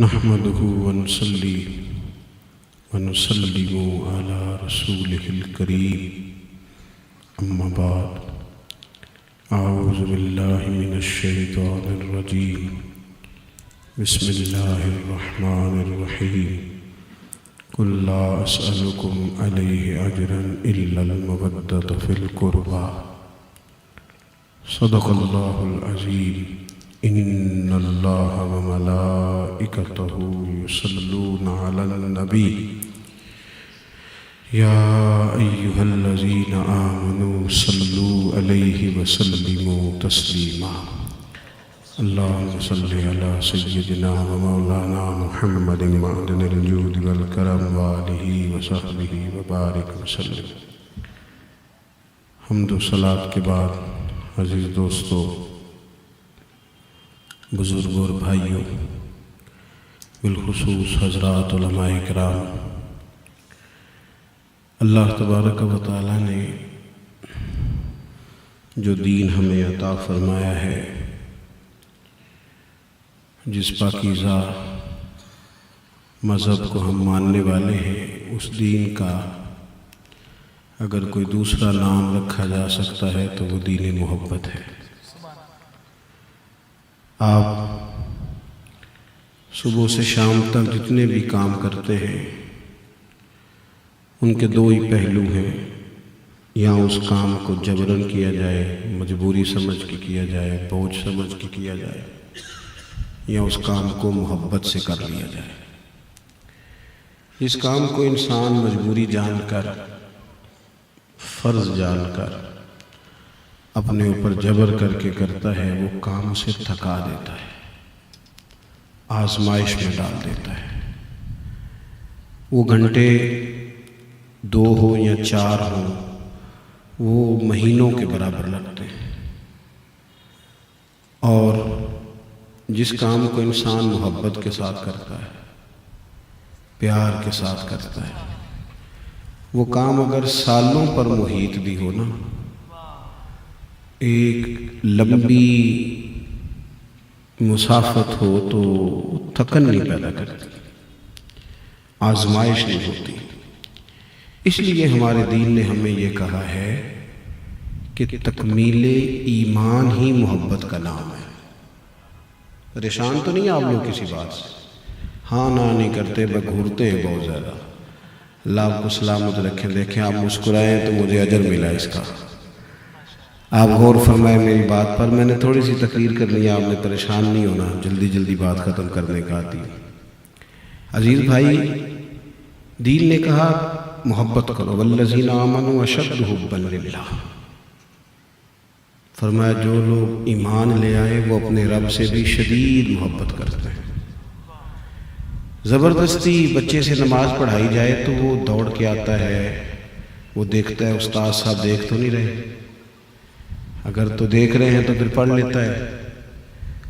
نحمده ونصلي ونسلم على رسوله الكريم أما بعد أعوذ بالله من الشيطان الرجيم بسم الله الرحمن الرحيم قل لا أسألكم عليه أجرا إلا المودة في القربى صدق الله العظيم إن الله وملائكته يصلون على النبي يا أيها الذين آمنوا صلوا عليه وسلموا تسليما اللهم صل على سيدنا ومولانا محمد معدن الجود والكرم وآله وصحبه وبارك وسلم۔ حمد و صلاۃ کے بعد عزیز دوستو، بزرگوں اور بھائیوں، بالخصوص حضرات علماء کرام، اللہ تبارک و تعالیٰ نے جو دین ہمیں عطا فرمایا ہے، جس پاکیزہ مذہب کو ہم ماننے والے ہیں، اس دین کا اگر کوئی دوسرا نام رکھا جا سکتا ہے تو وہ دین محبت ہے۔ آپ صبح سے شام تک جتنے بھی کام کرتے ہیں، ان کے دو ہی پہلو ہیں، یا اس کام کو جبراً کیا جائے، مجبوری سمجھ کے کیا جائے، بوجھ سمجھ کے کیا جائے، یا اس کام کو محبت سے کر لیا جائے۔ جس کام کو انسان مجبوری جان کر، فرض جان کر، اپنے اوپر جبر کر کے کرتا ہے، وہ کام سے تھکا دیتا ہے، آزمائش میں ڈال دیتا ہے۔ وہ گھنٹے 2 ہو یا 4 ہو، وہ مہینوں کے برابر لگتے ہیں۔ اور جس کام کو انسان محبت کے ساتھ کرتا ہے، پیار کے ساتھ کرتا ہے، وہ کام اگر سالوں پر محیط بھی ہو نا، ایک لمبی مسافت ہو تو تھکن نہیں پیدا کرتی، آزمائش نہیں ہوتی۔ اس لیے ہمارے دین نے ہمیں یہ کہا ہے کہ تکمیل ایمان ہی محبت کا نام ہے۔ پریشان تو نہیں آپ لوگ کسی بات سے؟ ہاں نہ نہیں کرتے، بگھورتے ہیں بہت زیادہ۔ اللہ آپ کو سلامت رکھیں۔ دیکھیں آپ مسکرائیں تو مجھے اجر ملا اس کا۔ آپ غور فرمائیں میری بات پر۔ میں نے تھوڑی سی تقریر کر لی، آپ نے پریشان نہیں ہونا، جلدی جلدی بات ختم کرنے کا عادی۔ عزیز بھائی، دین نے کہا محبت کرو، والذین آمنوا اشد حبا للہ۔ فرمایا جو لوگ ایمان لے آئے وہ اپنے رب سے بھی شدید محبت کرتے ہیں۔ زبردستی بچے سے نماز پڑھائی جائے تو وہ دوڑ کے آتا ہے، وہ دیکھتا ہے استاد صاحب دیکھ تو نہیں رہے، اگر تو دیکھ رہے ہیں تو پھر پڑھ لیتا ہے،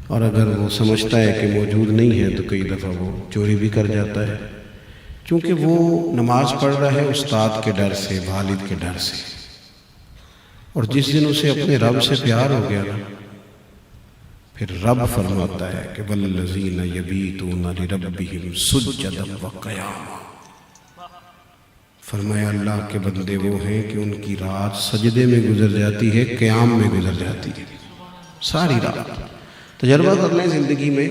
اور اگر وہ سمجھتا ہے کہ موجود نہیں ہے تو کئی دفعہ وہ چوری بھی کر جاتا ہے، کیونکہ وہ نماز پڑھ رہا ہے استاد کے ڈر سے، والد کے ڈر سے۔ اور جس دن اسے اپنے رب سے پیار ہو گیا نا، پھر رب فرماتا ہے کہ والذین یبیتون لربہم سجدا وقیاما۔ فرمایا اللہ کے بندے وہ ہیں کہ ان کی رات سجدے میں گزر جاتی ہے، قیام میں گزر جاتی ہے، ساری رات۔ تجربہ کر لیں زندگی میں،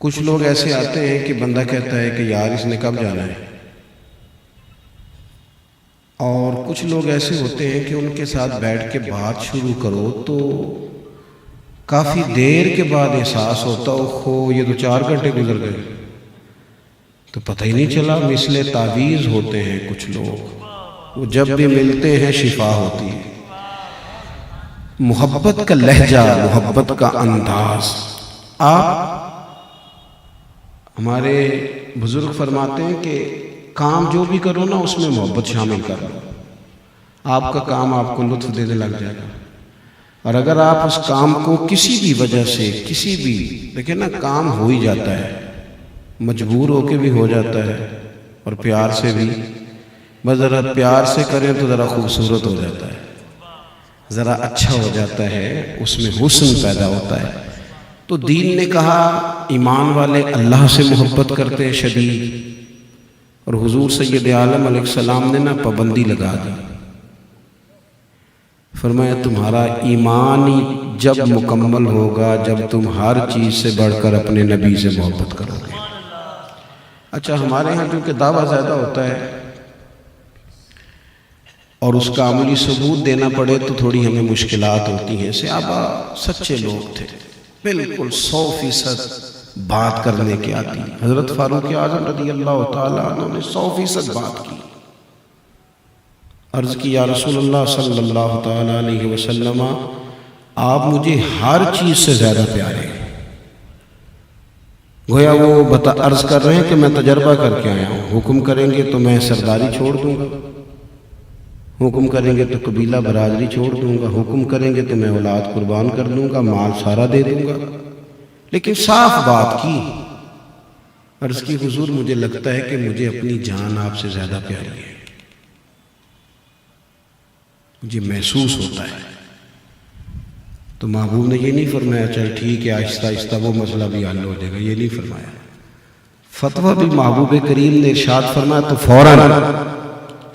کچھ لوگ ایسے آتے ہیں کہ بندہ کہتا ہے کہ یار اس نے کب جانا ہے، اور کچھ لوگ ایسے ہوتے ہیں کہ ان کے ساتھ بیٹھ کے بات شروع کرو تو کافی دیر کے بعد احساس ہوتا اوہو یہ تو 4 گھنٹے گزر گئے، تو پتہ ہی نہیں چلا۔ مثل تعویذ ہوتے ہیں کچھ لوگ، وہ جب بھی ملتے ہیں شفا ہوتی ہے۔ محبت کا لہجہ، محبت کا انداز۔ آپ ہمارے بزرگ فرماتے ہیں کہ کام جو بھی کرو نا اس میں محبت شامل کرو، آپ کا کام آپ کو لطف دینے لگ جائے گا۔ اور اگر آپ اس کام کو کسی بھی وجہ سے، کسی بھی، دیکھیں نا کام ہو ہی جاتا ہے، مجبور ہو کے بھی ہو جاتا ہے، اور پیار سے بھی، بس ذرا پیار سے کریں تو ذرا خوبصورت ہو جاتا ہے، ذرا اچھا ہو جاتا ہے، اس میں حسن پیدا ہوتا ہے۔ تو دین نے کہا ایمان والے اللہ سے محبت کرتے شدید، اور حضور سید عالم علیہ السلام نے نا پابندی لگا دی، فرمایا تمہارا ایمان ہی جب مکمل ہوگا جب تم ہر چیز سے بڑھ کر اپنے نبی سے محبت کرو گے۔ اچھا ہمارے ہاں کیونکہ دعویٰ زیادہ ہوتا ہے اور اس کا عملی ثبوت دینا پڑے تو تھوڑی ہمیں مشکلات ہوتی ہیں۔ صحابہ سچے لوگ تھے، بالکل 100% بات کرنے کی آتی۔ حضرت فاروق اعظم رضی اللہ تعالیٰ عنہ نے 100% بات کی، عرض کی یا رسول اللہ صلی اللہ تعالیٰ علیہ وسلم آپ مجھے ہر چیز سے زیادہ پیارے ہیں۔ گویا وہ عرض کر رہے ہیں کہ میں تجربہ کر کے آیا ہوں، حکم کریں گے تو میں سرداری چھوڑ دوں گا، حکم کریں گے تو قبیلہ برادری چھوڑ دوں گا، حکم کریں گے تو میں اولاد قربان کر دوں گا، مال سارا دے دوں گا، لیکن صاف بات کی۔ عرض کی حضور مجھے لگتا ہے کہ مجھے اپنی جان آپ سے زیادہ پیاری ہے، مجھے محسوس ہوتا ہے۔ تو محبوب نے یہ نہیں فرمایا چل ٹھیک ہے آہستہ آہستہ وہ مسئلہ بھی حل ہو جائے گا، یہ نہیں فرمایا۔ فتویٰ بھی محبوب کریم نے ارشاد فرمایا تو فوراً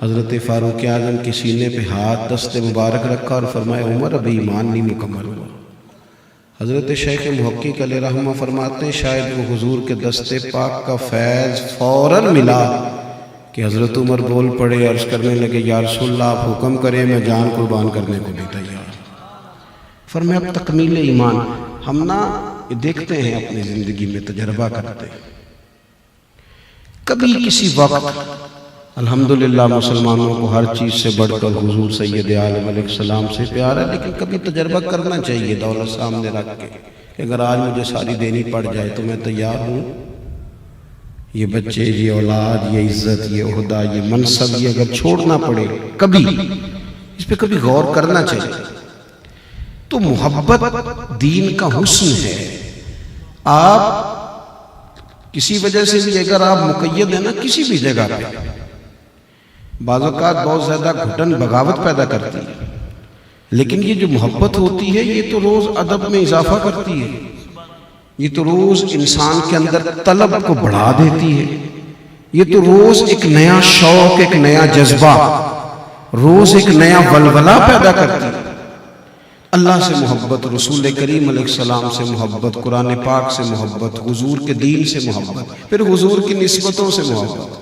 حضرت فاروق اعظم کے سینے پہ ہاتھ دست مبارک رکھا اور فرمایا عمر ابھی ایمان نہیں مکمل ہوا۔ حضرت شیخ محقق علیہ رحمہ فرماتے ہیں شاید وہ حضور کے دست پاک کا فیض فوراً ملا کہ حضرت عمر بول پڑے، عرض کرنے لگے یا رسول اللہ آپ حکم کریں میں جان قربان کرنے کو بھی تیار۔ فرمایا اب تکمیل ایمان ہم نا دیکھتے ہیں اپنی زندگی میں تجربہ کرتے ہیں، کبھی کسی وقت الحمدللہ مسلمانوں کو ہر چیز سے بڑھ کر حضور سید عالم علیہ السلام سے پیار ہے، لیکن کبھی تجربہ کرنا چاہیے دولت سامنے رکھ کے کہ اگر آج مجھے ساری دینی پڑ جائے تو میں تیار ہوں، یہ بچے، یہ اولاد، یہ عزت، یہ عہدہ، یہ منصب، یہ اگر چھوڑنا پڑے کبھی اس پہ کبھی غور کرنا چاہیے۔ تو محبت دین کا حسن ہے۔ آپ کسی وجہ سے بھی اگر آپ مقید ہیں نا کسی بھی جگہ پہ، بعض اوقات بہت زیادہ گھٹن بغاوت پیدا کرتی ہے، لیکن یہ جو محبت ہوتی ہے یہ تو روز ادب میں اضافہ کرتی ہے، یہ تو روز انسان کے اندر طلب کو بڑھا دیتی ہے، یہ تو روز ایک نیا شوق، ایک نیا جذبہ، روز ایک نیا ولولہ پیدا کرتی ہے۔ اللہ سے محبت، رسول کریم علیہ السلام سے محبت، قرآن پاک سے محبت، حضور کے دین سے محبت، پھر حضور کی نسبتوں سے محبت،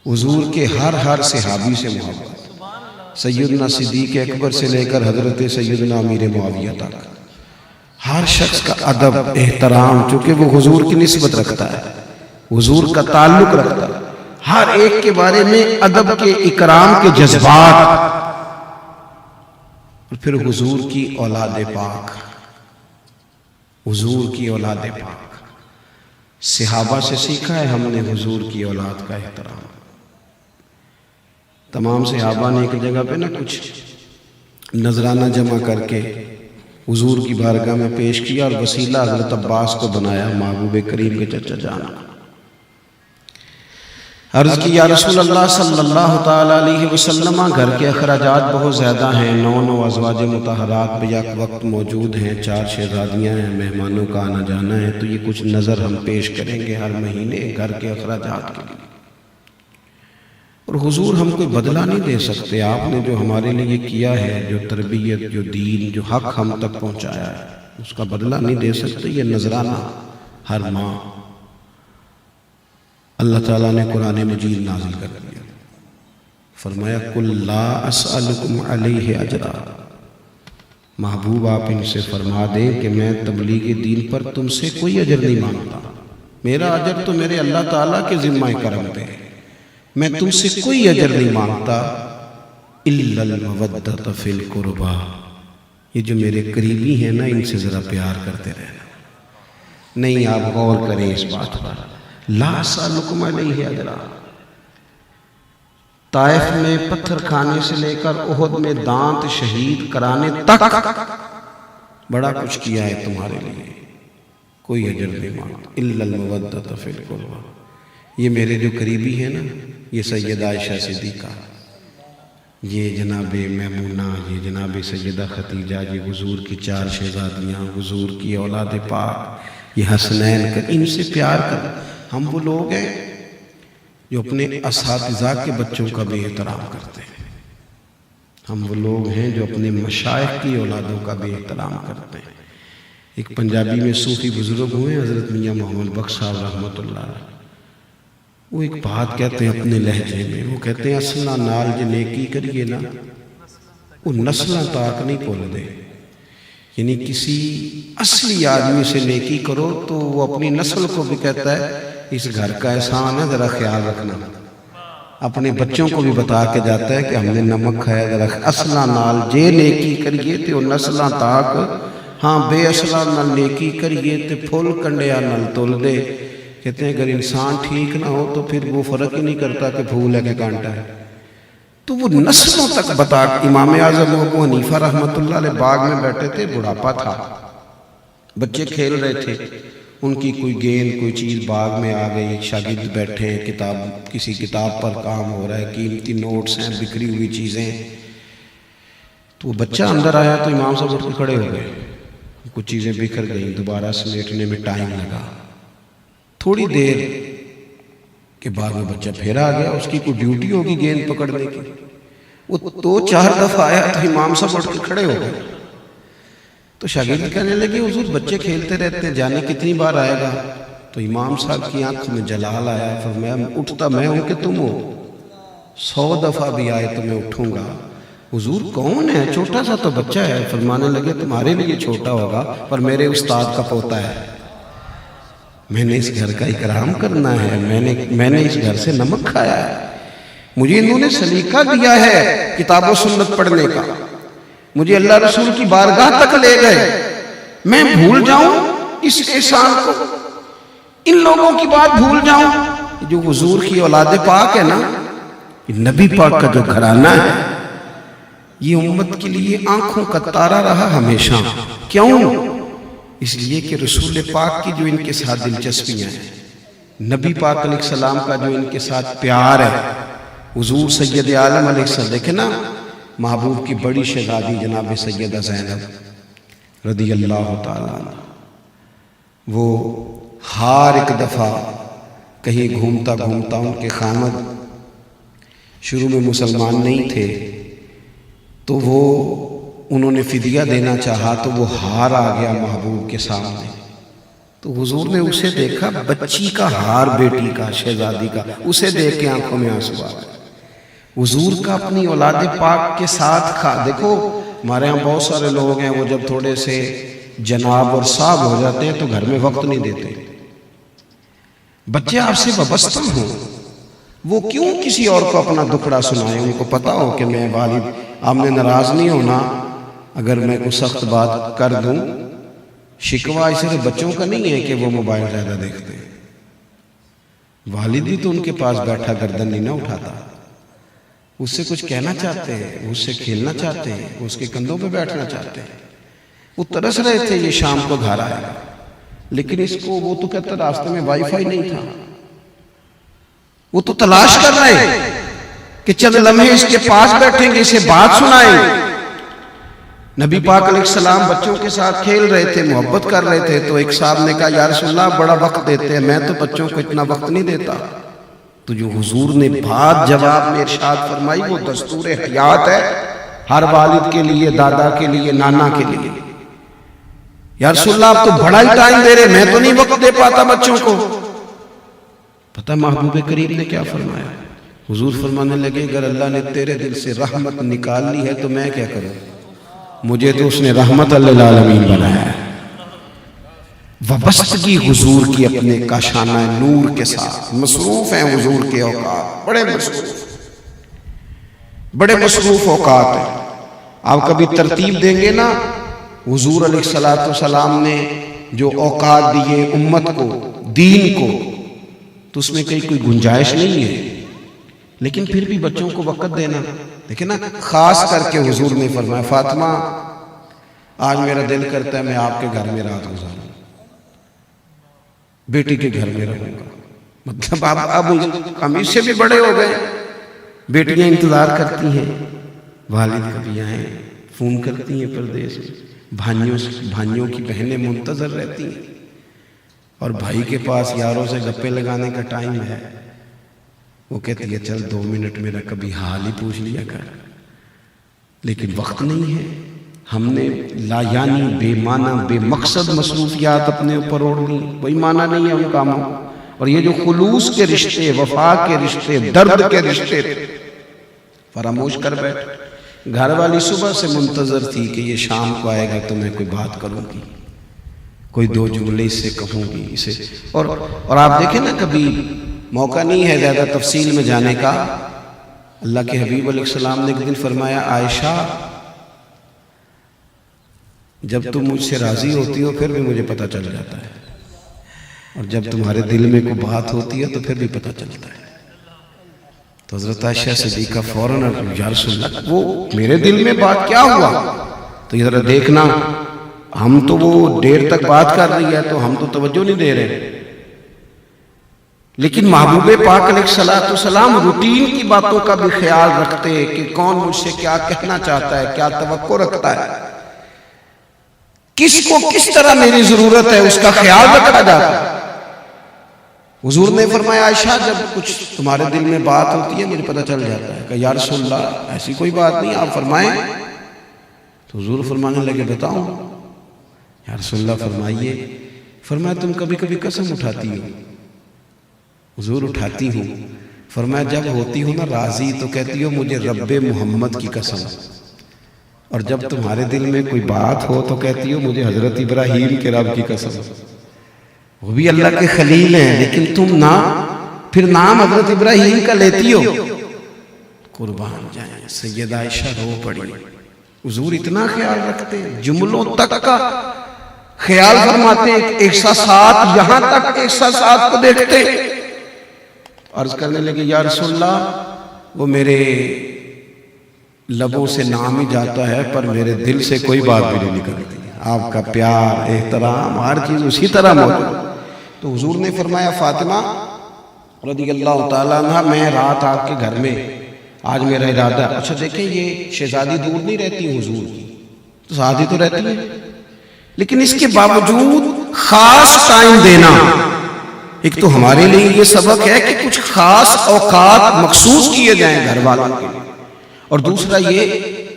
حضور کے ہر صحابی سے محبت، سیدنا صدیق اکبر سے لے کر حضرت سیدنا امیر معاویہ تک، ہر شخص کا ادب، احترام، چونکہ وہ حضور کی نسبت رکھتا ہے، حضور کا تعلق رکھتا ہے، ہر ایک کے بارے میں ادب کے، اکرام کے جذبات، اور پھر حضور کی اولاد پاک، حضور کی اولاد پاک، صحابہ سے سیکھا ہے ہم نے حضور کی اولاد کا احترام۔ تمام صحابہ نے ایک جگہ پہ نا کچھ نذرانہ جمع کر کے حضور کی بارگاہ میں پیش کیا اور وسیلہ حضرت عباس کو بنایا، محبوب کریم کے چچا جان۔ عرض کی یا رسول اللہ صلی اللہ تعالیٰ علیہ وسلم گھر کے اخراجات بہت زیادہ ہیں، 9 ازواج مطہرات بیک وقت موجود ہیں، 4 شہزادیاں ہیں، مہمانوں کا آنا جانا ہے، تو یہ کچھ نظر ہم پیش کریں گے ہر مہینے گھر کے اخراجات کے لیے۔ اور حضور ہم کوئی بدلہ نہیں دے سکتے، آپ نے جو ہمارے لیے کیا ہے، جو تربیت، جو دین، جو حق ہم تک پہنچایا ہے، اس کا بدلہ نہیں دے سکتے۔ یہ نذرانہ ہر ماہ اللہ تعالیٰ نے قرآن مجید نازل کر دیا، فرمایا قُلْ لَا أَسْأَلُكُمْ عَلَيْهِ أَجْرًا، محبوب آپ ان سے فرما دیں کہ میں تبلیغ دین پر تم سے کوئی اجر نہیں مانگتا، میرا اجر تو میرے اللہ تعالیٰ کے ذمہ کرم پہ ہے، میں تم سے کوئی اجر نہیں مانگتا، إِلَّا الْمَوَدَّةَ فِي الْقُرْبَى، یہ جو میرے قریبی ہیں نا ان سے ذرا پیار کرتے رہنا۔ نہیں، آپ غور کریں اس بات پر، لا اسألکم علیہ اجرا، طائف میں پتھر کھانے سے لے کر احد میں دانت شہید کرانے تک بڑا کچھ کیا ہے تمہارے لیے، کوئی اجر نہیں مانگتا، الا المودۃ فی القربى۔ یہ میرے جو قریبی ہیں نا، یہ سیدہ عائشہ صدیقہ، یہ جناب میمونہ، یہ جناب سیدہ خدیجہ، یہ حضور کی 4 شہزادیاں، حضور کی اولاد پاک، یہ حسنین کا، ان سے پیار کر۔ ہم وہ لوگ ہیں جو اپنے اساتذہ کے بچوں کا بھی احترام کرتے ہیں، ہم وہ لوگ ہیں جو اپنے مشائخ کی اولادوں کا بھی احترام کرتے ہیں۔ ایک پنجابی میں صوفی بزرگ ہوئے حضرت میاں محمد بخش صاحب رحمۃ اللہ علیہ، وہ ایک بات کہتے ہیں اپنے لہجے میں، وہ کہتے ہیں اصلہ نال جو نیکی کریے نا وہ نسلیں تاک نہیں بھول دے، یعنی کسی اصلی آدمی سے نیکی کرو تو وہ اپنی نسل کو بھی کہتا ہے اس گھر کا احسان ہے ذرا خیال رکھنا، اپنے بچوں کو بھی بتا کے جاتا ہے کہ ہم نے نمک کھایا ذرا اصلہ نال جے نیکی کریے تے وہ نسلیں تاک، ہاں بے اصلہ نال نیکی کریے تے پھول کنڈیا نال تول دے۔ کہتے ہیں اگر انسان ٹھیک نہ ہو تو پھر وہ فرق ہی نہیں کرتا کہ پھول ہے کہ کانٹا ہے، تو وہ نسلوں تک بتا۔ امام اعظم ابو حنیفہ رحمۃ اللہ علیہ باغ میں بیٹھے تھے، بڑھاپا تھا، بچے کھیل رہے تھے، ان کی کوئی گیند کوئی چیز باغ میں آ گئی، شاگرد بیٹھے ہیں، کتاب کسی کتاب پر کام ہو رہا ہے، قیمتی نوٹس ہیں، بکھری ہوئی چیزیں، تو وہ بچہ اندر آیا تو امام صاحب اٹھ کے کھڑے ہو گئے، کچھ چیزیں بکھر گئیں، دوبارہ سمیٹنے میں ٹائم لگا، تھوڑی دیر کے بعد وہ بچہ پھر آ گیا، اس کی کوئی ڈیوٹی ہوگی گیند پکڑنے کی، وہ 2-4 دفعہ آیا تو امام صاحب اٹھ کے کھڑے ہو گئے، تو شاگرد کہنے لگے حضور بچے کھیلتے رہتے ہیں، جانے کتنی بار آئے گا؟ تو امام صاحب کی آنکھ میں جلال آیا، فرمایا اٹھتا میں ہوں کہ تم ہو، 100 دفعہ بھی آئے تو میں اٹھوں گا۔ حضور کون ہے؟ چھوٹا سا تو بچہ ہے۔ فرمانے لگے تمہارے لیے چھوٹا ہوگا پر میرے استاد کا پوتا ہے، میں نے اس گھر کا اکرام کرنا ہے، میں نے اس گھر سے نمک کھایا ہے، مجھے انہوں نے سلیقہ دیا ہے کتاب و سنت پڑھنے کا، مجھے اللہ رسول کی بارگاہ تک لے گئے، میں بھول جاؤں اس احسان کو، ان لوگوں کی بات بھول جاؤں؟ جو حضور کی اولاد پاک ہے نا، نبی پاک کا جو گھرانہ ہے، یہ امت کے لیے آنکھوں کا تارا رہا ہمیشہ۔ کیوں؟ اس لیے کہ رسول پاک کی جو ان کے ساتھ دلچسپیاں ہیں، نبی پاک علیہ السلام کا جو ان کے ساتھ پیار ہے، حضور سید عالم علیہ السلام، دیکھیں نا محبوب کی بڑی شہزادی جناب سیدہ زینب رضی اللہ تعالیٰ عنہ، وہ ہر ایک دفعہ کہیں گھومتا گھومتا، ان کے خامد شروع میں مسلمان نہیں تھے تو وہ انہوں نے فدیہ دینا چاہا تو وہ ہار آ گیا محبوب کے سامنے، تو حضور نے اسے دیکھا، بچی کا ہار بیٹی کا، شہزادی کا، اسے دیکھ کے آنکھوں میں آنسو آ گئے۔ حضور کا اپنی اولاد پاک کے ساتھ دیکھو ہمارے ہاں بہت سارے لوگ ہیں، وہ جب تھوڑے سے جناب اور صاحب ہو جاتے ہیں تو گھر میں وقت نہیں دیتے، بچے آپ سے وابستہ ہوں، وہ کیوں کسی اور کو اپنا دکھڑا سنائیں؟ ان کو پتا ہو کہ میں والد، آپ نے ناراض نہیں ہونا اگر میں کوئی سخت بات کر دوں، شکوہ اس سے بچوں کا نہیں ہے کہ وہ موبائل زیادہ دیکھتے ہیں، والد بھی تو ان کے پاس بیٹھا گردن نہیں نہ اٹھاتا، اس سے کچھ کہنا چاہتے ہیں، اس سے کھیلنا چاہتے ہیں، اس کے کندھوں پہ بیٹھنا چاہتے ہیں۔ وہ ترس رہے تھے یہ شام کو گھر آئے گا، لیکن اس کو وہ تو کہتا راستے میں وائی فائی نہیں تھا، وہ تو تلاش کر رہے کہ چند لمحے اس کے پاس بیٹھیں گے، اسے بات سنائیں۔ نبی پاک علیہ السلام بچوں کے ساتھ کھیل رہے تھے، محبت کر رہے تھے، تو ایک صاحب نے کہا یا رسول اللہ بڑا وقت دیتے ہیں، میں تو بچوں کو اتنا وقت نہیں دیتا، تو جو حضور نے بات جواب میں ارشاد فرمائی وہ دستور حیات ہے ہر والد کے لیے، دادا کے لیے، نانا کے لیے۔ یا رسول اللہ آپ تو بڑا ہی ٹائم دے رہے، میں تو نہیں وقت دے پاتا بچوں کو۔ پتہ محبوب کریم نے کیا فرمایا؟ حضور فرمانے لگے اگر اللہ نے تیرے دل سے رحمت نکال لی ہے تو میں کیا کروں، مجھے تو اس نے رحمت للعالمین بنایا ہے۔ وابستگی حضور کی اپنے کاشانہ نور کے ساتھ، مصروف ہیں حضور کے اوقات، بڑے مصروف اوقات ہیں۔ آپ کبھی ترتیب دیں گے نا، حضور علیہ السلام نے جو اوقات دیے امت کو، دین کو، تو اس میں کوئی گنجائش نہیں ہے، لیکن پھر بھی بچوں کو وقت دینا، دیکھیں نا خاص کر کے حضور نے فرمایا فاطمہ آج میرا دل کرتا ہے میں آپ کے گھر میں رات گزاروں، بیٹی کے گھر میں رہوں گا۔ مطلب اب ہم اس سے بھی بڑے ہو گئے، بیٹیاں انتظار کرتی ہیں والد کبھی آئیں، فون کرتی ہیں پردیس میں، بھائیوں کی بہنیں منتظر رہتی ہیں، اور بھائی کے پاس یاروں سے گپے لگانے کا ٹائم ہے، وہ کہتی ہے چل 2 منٹ میرا کبھی حال ہی پوچھ لیا کر، لیکن وقت نہیں ہے۔ ہم نے لا یعنی بے معنی بے مقصد مصروفیات اپنے اوپر اوڑھ لی، کوئی معنی نہیں ہے ان کاموں۔ اور یہ جو خلوص کے رشتے، وفا کے رشتے، درد کے رشتے فراموش کر بیٹھ۔ گھر والی صبح سے منتظر تھی کہ یہ شام کو آئے گا تو میں کوئی بات کروں گی، کوئی 2 جملے اس سے کہوں گی اسے۔ اور آپ دیکھیں نا، کبھی موقع نہیں ہے زیادہ تفصیل میں جانے کا۔ اللہ کے حبیب علیہ السلام نے ایک دن فرمایا، عائشہ جب تم مجھ سے راضی ہوتی ہو پھر بھی مجھے پتہ چل جاتا ہے، اور جب تمہارے دل میں کوئی بات ہوتی ہے تو پھر بھی پتہ چلتا ہے۔ تو حضرت عائشہ صدیقہ فوراً یا رسول اللہ، وہ میرے دل میں بات کیا ہوا؟ تو یہ ذرا دیکھنا، ہم تو وہ دیر تک بات کر رہی ہے تو ہم تو توجہ نہیں دے رہے، لیکن محبوب پاک علیہ السلام روٹین کی باتوں کا بھی خیال رکھتے کہ کون مجھ سے کیا کہنا چاہتا ہے، کیا توقع رکھتا ہے، کس کو کس طرح میری ضرورت ہے، اس کا خیال رکھا جاتا ہے۔ حضور نے فرمایا، عائشہ جب کچھ تمہارے دل میں بات ہوتی ہے مجھے پتہ چل جاتا ہے۔ کہ یا رسول اللہ ایسی کوئی بات نہیں، آپ فرمائیں۔ تو حضور فرمانے لگے، بتاؤں؟ یا رسول اللہ فرمائیے۔ فرمایا، تم کبھی کبھی قسم اٹھاتی ہو؟ حضور اٹھاتی ہوں۔ فرمایا، جب ہوتی ہو نا راضی تو کہتی ہو مجھے رب محمد کی قسم، اور جب تمہارے دل میں کوئی بات ہو تو کہتی ہو مجھے حضرت ابراہیم کے رب کی قسم۔ وہ بھی اللہ کے خلیل ہیں، لیکن تم نہ پھر نام حضرت ابراہیم کا لیتی ہو۔ قربان جائیں، سیدہ عائشہ رو پڑی۔ حضور اتنا خیال رکھتے ہیں، جملوں تک کا خیال فرماتے ہیں، احساسات یہاں تک احساسات کو دیکھتے ہیں۔ عرض کرنے لگے، یا رسول اللہ وہ میرے لبوں سے نام ہی جاتا ہے پر میرے دل سے کوئی بات بھی نہیں نکلتی، آپ کا پیار احترام ہر چیز اسی طرح موجود۔ تو حضور نے فرمایا، فاطمہ رضی اللہ تعالیٰ عنہ، میں رات آپ کے گھر میں، آج میرا ارادہ۔ اچھا دیکھیں، یہ شہزادی دور نہیں رہتی حضور کی، تو شادی تو رہتی ہے، لیکن اس کے باوجود خاص ٹائم دینا، ایک تو ہمارے لیے یہ سبق ہے کہ کچھ خاص اوقات مخصوص کیے جائیں گھر والوں کے لیے، اور دوسرا یہ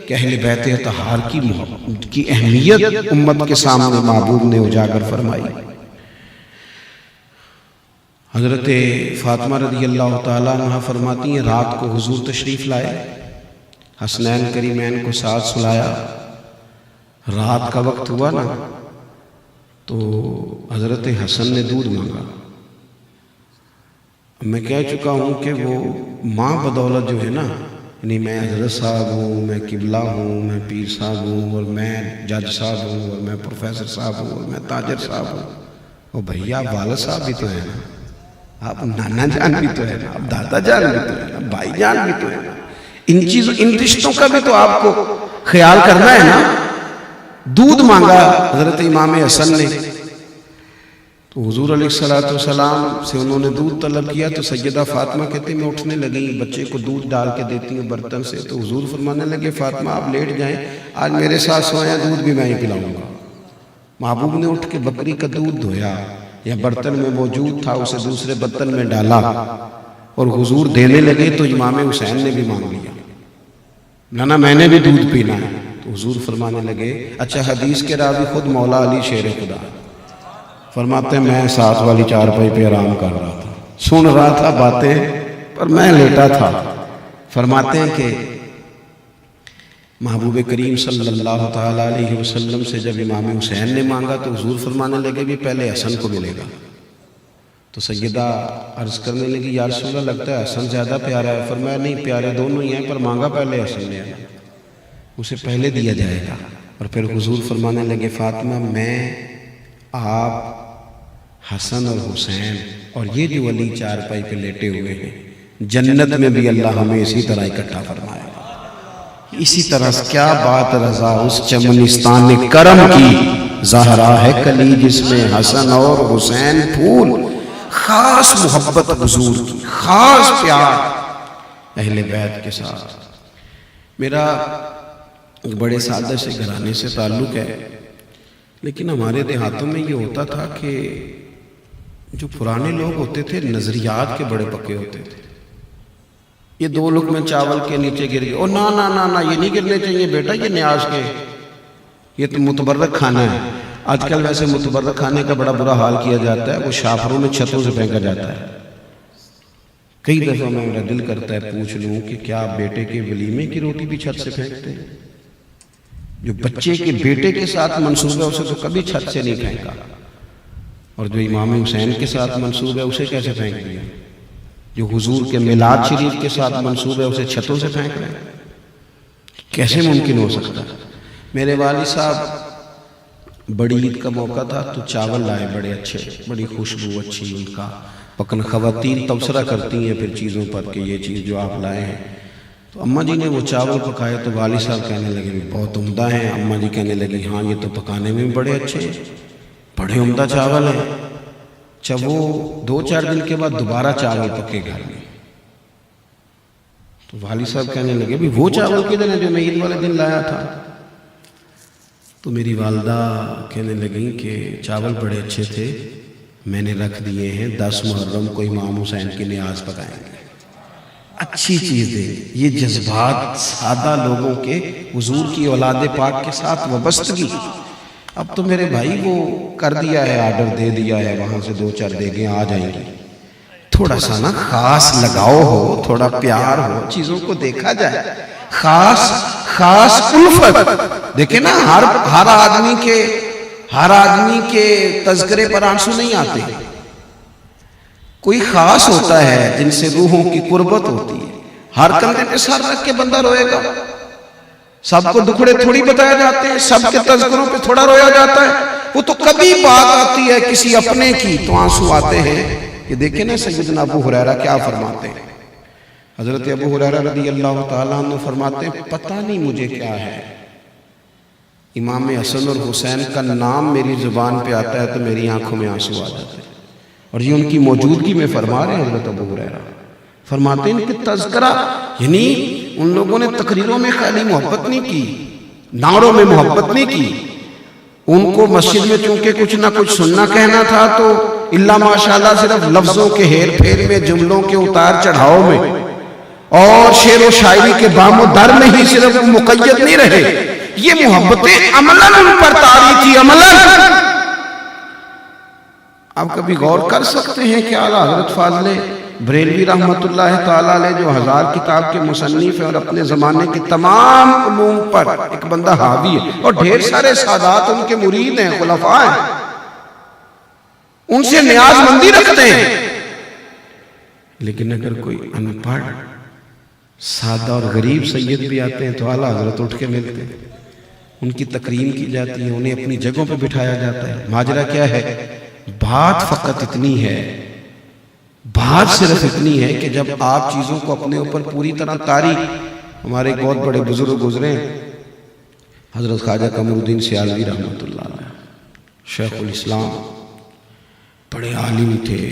کہ اہل بیت اطہار کی اہمیت امت کے سامنے محبوب نے اجاگر فرمائی۔ حضرت فاطمہ رضی اللہ تعالیٰ عنہ فرماتی ہیں، رات کو حضور تشریف لائے، حسنین کریمین کو ساتھ سلایا، رات کا وقت ہوا نا تو حضرت حسن نے دودھ مانگا۔ میں کہہ چکا ہوں کہ وہ ماں بدولت جو ہے نا، یعنی میں حضرت صاحب ہوں، میں قبلہ ہوں، میں پیر صاحب ہوں، اور میں جج صاحب ہوں، اور میں پروفیسر صاحب ہوں، اور میں تاجر صاحب ہوں، اور بھیا آپ والد صاحب بھی تو ہیں نا، آپ نانا جان بھی تو ہے نا، آپ دادا جان بھی تو ہے نا، بھائی جان بھی تو ہے نا، ان رشتوں کا بھی تو آپ کو خیال کرنا ہے نا۔ دودھ مانگا حضرت امام حسن نے، تو حضور علیہ السلام سے انہوں نے دودھ طلب کیا، تو سیدہ فاطمہ کہتے میں اٹھنے لگی، بچے کو دودھ ڈال کے دیتی ہوں برتن سے، تو حضور فرمانے لگے، فاطمہ آپ لیٹ جائیں، آج میرے ساتھ سوئیں، دودھ بھی میں ہی پلاؤں گا۔ محبوب نے اٹھ کے بکری کا دودھ دھویا، یا برتن میں موجود تھا اسے دوسرے برتن میں ڈالا، اور حضور دینے لگے تو امام حسین نے بھی مانگ لیا، نانا میں نے بھی دودھ پینا ہے۔ تو حضور فرمانے لگے، اچھا حدیث کے راوی خود مولا علی شیر خدا فرماتے ہیں، میں ساتھ والی چارپائی پہ آرام کر رہا تھا، سن رہا تھا باتیں، پر میں لیٹا تھا۔ فرماتے ہیں کہ محبوب کریم صلی اللہ تعالیٰ علیہ وسلم سے جب امام حسین نے مانگا تو حضور فرمانے لگے بھی پہلے حسن کو ملے گا۔ تو سیدہ عرض کرنے لگی، یا رسول اللہ لگتا ہے حسن زیادہ پیارا ہے۔ فرمایا نہیں، پیارے دونوں ہی ہیں، پر مانگا پہلے حسن نے ہے، اسے پہلے دیا جائے گا۔ اور پھر حضور فرمانے لگے، فاطمہ میں، آپ، حسن اور حسین، اور یہ جو علی چارپائی پہ لیٹے ہوئے ہیں، جنت میں بھی اللہ ہمیں اسی طرح اکٹھا فرمائے گا۔ اسی طرح کیا بات رضا اس چمنستان کرم کی، زہرا ہے کلی جس میں حسن اور حسین پھول۔ خاص محبت حضور کی، خاص پیار اہل بیت کے ساتھ۔ میرا بڑے سادہ سے گھرانے سے تعلق ہے، لیکن ہمارے دیہاتوں میں یہ ہوتا تھا کہ جو پرانے لوگ ہوتے تھے نظریات کے بڑے پکے ہوتے تھے. یہ 2 لقمے چاول کے نیچے گر گئے، اور نا نا نا نا یہ نہیں گرنے چاہیے بیٹا، یہ نیاز کے، یہ تو متبرک کھانا ہے. آج کل ویسے متبرک کھانے کا بڑا برا حال کیا جاتا ہے، وہ شاپروں میں چھتوں سے پھینکا جاتا ہے. کئی دفعہ میرا دل کرتا ہے پوچھ لوں کہ کیا آپ بیٹے کے ولیمے کی روٹی بھی چھت سے پھینکتے ہیں؟ جو بچے کے بیٹے کے ساتھ منسوب ہے اسے تو کبھی چھت سے نہیں پھینکا، اور جو امام حسین کے ساتھ منسوب ہے اسے کیسے پھینک دیا؟ جو حضور کے میلاد شریف کے ساتھ منسوب ہے اسے چھتوں سے پھینک رہے ہیں؟ کیسے ممکن ہو سکتا ہے؟ میرے والد صاحب بڑی عید کا موقع تھا تو چاول لائے بڑے اچھے، بڑی خوشبو اچھی ان کا پکن. خواتین تبصرہ کرتی ہیں پھر چیزوں پر کہ یہ چیز جو آپ لائے ہیں. تو اماں جی نے وہ چاول پکائے تو والد صاحب کہنے لگے بہت عمدہ ہیں. اماں جی کہنے لگی ہاں یہ تو پکانے میں بھی بڑے اچھے ہیں، بڑے عمدہ چاول ہیں. جب وہ 2-4 دن کے بعد دوبارہ چاول پکے گھر میں تو والد صاحب کہنے لگے بھی وہ چاول کدھر ہے جو میں عید والے دن لایا تھا؟ تو میری والدہ کہنے لگیں کہ چاول بڑے اچھے تھے، میں نے رکھ دیے ہیں، 10 محرم کو امام حسین کی نیاز پکائیں گے. اچھی چیز دے. یہ جذبات سادہ لوگوں کے حضور کی اولاد پاک کے ساتھ وابستگی. اب تو میرے بھائی وہ کر دیا ہے، آرڈر دے دیا ہے، وہاں سے 2-4 دیگیں آ جائیں گی. تھوڑا سا نا خاص لگاؤ ہو، تھوڑا پیار ہو، چیزوں کو دیکھا جائے. خاص الفت دیکھیں نا، ہر آدمی کے تذکرے پر آنسو نہیں آتے. کوئی خاص ہوتا ہے جن سے روحوں کی قربت ہوتی ہے. ہر کندھے پہ سر رکھ کے بندہ روئے گا. سب کو دکھڑے تھوڑی بتایا جاتے ہیں، سب کے تذکروں پہ تھوڑا رویا جاتا ہے. وہ تو کبھی بات آتی ہے کسی اپنے کی تو آنسو آتے ہیں. یہ دیکھیں نا سیدنا ابو ہریرہ کیا فرماتے ہیں. حضرت ابو ہریرہ رضی اللہ تعالیٰ عنہ فرماتے ہیں پتہ نہیں مجھے کیا ہے، امام حسن اور حسین کا نام میری زبان پہ آتا ہے تو میری آنکھوں میں آنسو آ جاتے ہیں. اور یہ ان کی موجودگی میں فرما رہے ہیں حضرت ابو ہریرہ. فرماتے ہیں ان کے تذکرہ، یعنی ان لوگوں نے تقریروں میں خالی محبت نہیں کی، نعروں میں محبت نہیں کی. ان کو مسجد میں چونکہ کچھ نہ کچھ سننا کہنا تھا تو اللہ ماشاءاللہ صرف لفظوں کے ہیر پھیر میں، جملوں کے اتار چڑھاؤ میں اور شعر و شاعری کے بام و در میں ہی صرف مقید نہیں رہے. یہ محبتیں عملاً ان پر طاری تھی. عملاً آپ کبھی غور کر سکتے ہیں کہ اعلیٰ حضرت فاضل بریلوی رحمت اللہ تعالیٰ علیہ جو 1000 کتاب کے مصنف ہیں اور اپنے زمانے کے تمام علوم پر ایک بندہ حاوی ہے، اور ڈھیر سارے سادات ان کے مرید ہیں، خلفاء ہیں، ان سے نیاز مندی رکھتے ہیں. لیکن اگر کوئی ان پڑھ سادہ اور غریب سید بھی آتے ہیں تو اعلیٰ حضرت اٹھ کے ملتے ہیں، ان کی تکریم کی جاتی ہے، انہیں اپنی جگہوں پہ بٹھایا جاتا ہے. ماجرا کیا ہے؟ بات فقط اتنی ہے، بات صرف اتنی ہے کہ جب آپ چیزوں کو اپنے اوپر پوری طرح طاری. ہمارے ایک بہت بڑے بزرگ گزرے ہیں، حضرت خواجہ قمر الدین سیالوی رحمۃ اللہ علیہ، شیخ الاسلام، بڑے عالم تھے،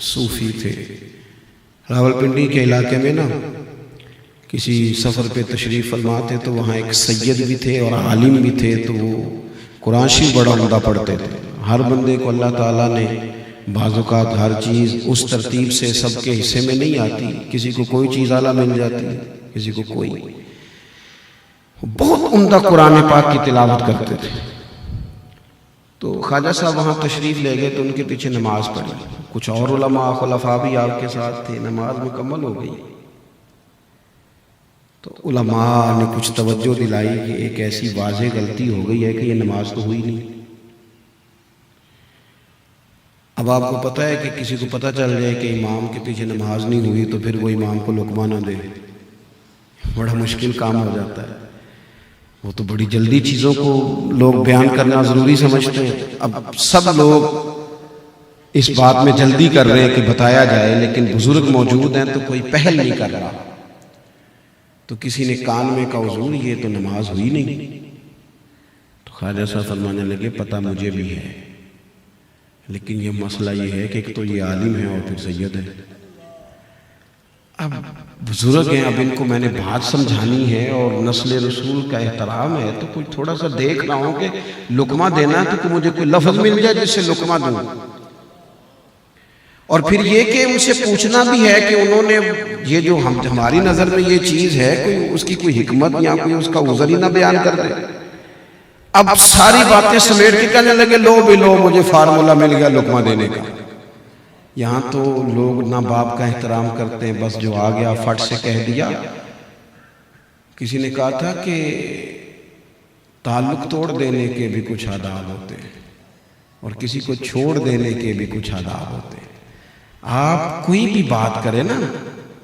صوفی تھے. راولپنڈی کے علاقے میں نا کسی سفر پہ تشریف فرما تھے تو وہاں ایک سید بھی تھے اور عالم بھی تھے، تو وہ قرآن شریف بڑا عمدہ پڑھتے تھے. ہر بندے کو اللہ تعالیٰ نے بعض اوقات ہر چیز اس ترتیب سے سب کے حصے میں نہیں آتی، کسی کو کوئی چیز اعلیٰ مل جاتی ہے، کسی کو کوئی. بہت عمدہ قرآن پاک کی تلاوت کرتے تھے. تو خواجہ صاحب وہاں تشریف لے گئے تو ان کے پیچھے نماز پڑھی. کچھ اور علماء خلفاء بھی آپ کے ساتھ تھے. نماز مکمل ہو گئی تو علماء نے کچھ توجہ دلائی کہ ایک ایسی واضح غلطی ہو گئی ہے کہ یہ نماز تو ہوئی نہیں. اب آپ کو پتہ ہے کہ کسی کو پتہ چل جائے کہ امام کے پیچھے نماز نہیں ہوئی تو پھر وہ امام کو لقمہ نہ دے، بڑا مشکل کام ہو جاتا ہے. وہ تو بڑی جلدی چیزوں کو لوگ بیان کرنا ضروری سمجھتے ہیں. اب سب لوگ اس بات میں جلدی کر رہے ہیں کہ بتایا جائے، لیکن بزرگ موجود ہیں تو کوئی پہل نہیں کر رہا. تو کسی نے کان میں کہا حضور یہ تو نماز ہوئی نہیں. تو خواجہ صاحب فرمانے لگے پتہ مجھے بھی ہے، لیکن یہ مسئلہ یہ ہے کہ ایک تو یہ عالم ہے اور پھر سید ہے. اب بزرگ ہیں، اب ان کو میں نے بات سمجھانی ہے اور نسل رسول کا احترام ہے، تو کوئی تھوڑا سا دیکھ رہا ہوں کہ لقمہ دینا ہے تو کہ مجھے کوئی لفظ مل جائے جس سے لقمہ دوں. اور پھر یہ کہ ان سے پوچھنا بھی ہے کہ انہوں نے یہ جو ہماری نظر میں یہ چیز ہے، کوئی اس کی کوئی حکمت یا کوئی اس کا عذر ہی نہ بیان کر دے. اب ساری باتیں سمیٹ کے کہنے لگے لو بھی لو، مجھے فارمولہ مل گیا لقمہ دینے کا. یہاں تو لوگ نہ باپ کا احترام کرتے ہیں، بس جو آ گیا فٹ سے کہہ دیا. کسی نے کہا تھا کہ تعلق توڑ دینے کے بھی کچھ آداب ہوتے ہیں اور کسی کو چھوڑ دینے کے بھی کچھ آداب ہوتے ہیں. آپ کوئی بھی بات کریں نا،